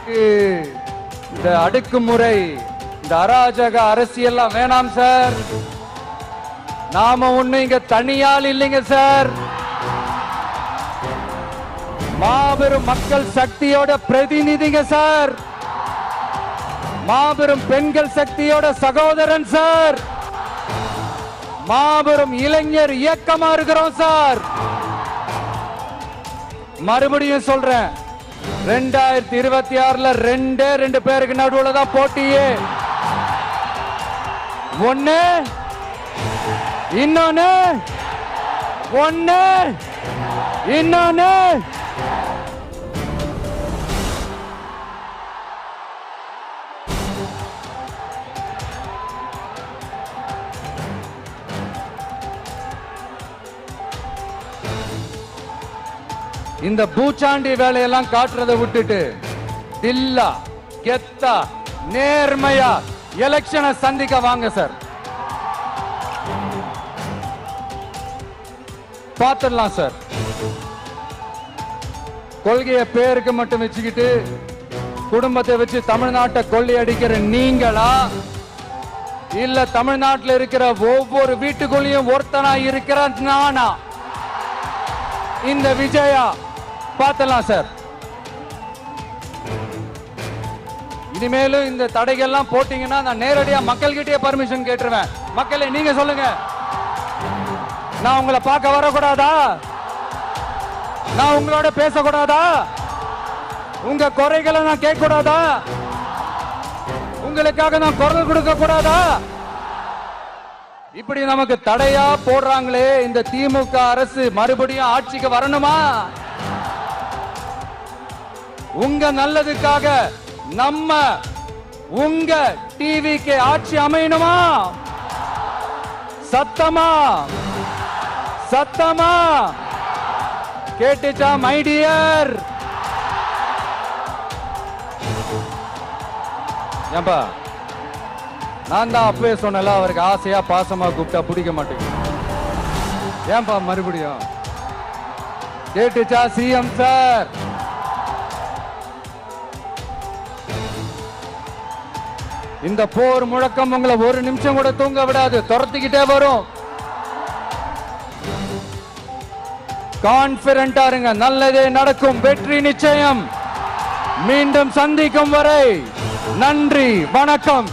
இந்த அடுக்குமுறை, இந்த அராஜக அரசியல்லாம் வேணாம் சார். நாம ஒண்ணு இங்க தனியால் இல்லைங்க சார். மாபெரும் மக்கள் சக்தியோட பிரதிநிதிங்க சார். மாபெரும் பெண்கள் சக்தியோட சகோதரன் சார். மாபெரும் இளைஞர் இயக்கமா இருக்கிறோம் சார். மறுபடியும் சொல்றேன், 2026 ரெண்டு பேருக்கு நடுவுல தான் போட்டியே. ஒண்ணு இன்னொன்னு இந்த பூச்சாண்டி வேலையெல்லாம் காட்டுறதை விட்டுட்டு தில்லா கெத்தா நேர்மையா எலெக்ஷனை சந்திக்க வாங்க சார். பார்த்துடலாம் சார். கொள்கையை பேருக்கு மட்டும் வச்சுக்கிட்டு குடும்பத்தை வச்சு தமிழ்நாட்டை கொள்ளையடிக்கிற நீங்களா, இல்ல தமிழ்நாட்டில் இருக்கிற ஒவ்வொரு வீட்டுக்குள்ளேயும் ஒருத்தனா இருக்கிற நானா, இந்த விஜயா? பார்த்தலாம் சார். இனிமேலும் இந்த தடைகள்லாம் போட்டீங்கன்னா நான் நேரடியா மக்கள்கிட்டயே பர்மிஷன் கேட்டுருவேன். மக்களே நீங்க சொல்லுங்க, நான் உங்களை பார்க்க வரக்கூடாதா? நான் உங்களோட பேசக்கூடாதா? உங்க குறைகளை நான் கேட்க கூடாதா? உங்களுக்காக நான் குரல் கொடுக்க கூடாதா? இப்படி நமக்கு தடையா போடுறாங்களே, இந்த திமுக அரசு மறுபடியும் ஆட்சிக்கு வரணுமா? உங்க நல்லதுக்காக நம்ம உங்க டிவிக்கு ஆட்சி அமையணுமா? சத்தமா சத்தமா கேட்டுச்சா மை டியர்? ஏன்பா, நான் தான் அப்பவே சொன்னல, அவருக்கு ஆசையா பாசமா கூப்பிட்டா பிடிக்க மாட்டேங்குது. ஏன்பா மறுபடியும் கேட்டுச்சா சிஎம் சார்? இந்த போர் முழக்கம் உங்களை ஒரு நிமிஷம் கூட தூங்க விடாது, துரத்திக்கிட்டே வரும். கான்பிடண்டா இருங்க, நல்லதே நடக்கும், வெற்றி நிச்சயம். மீண்டும் சந்திக்கும் வரை நன்றி, வணக்கம்.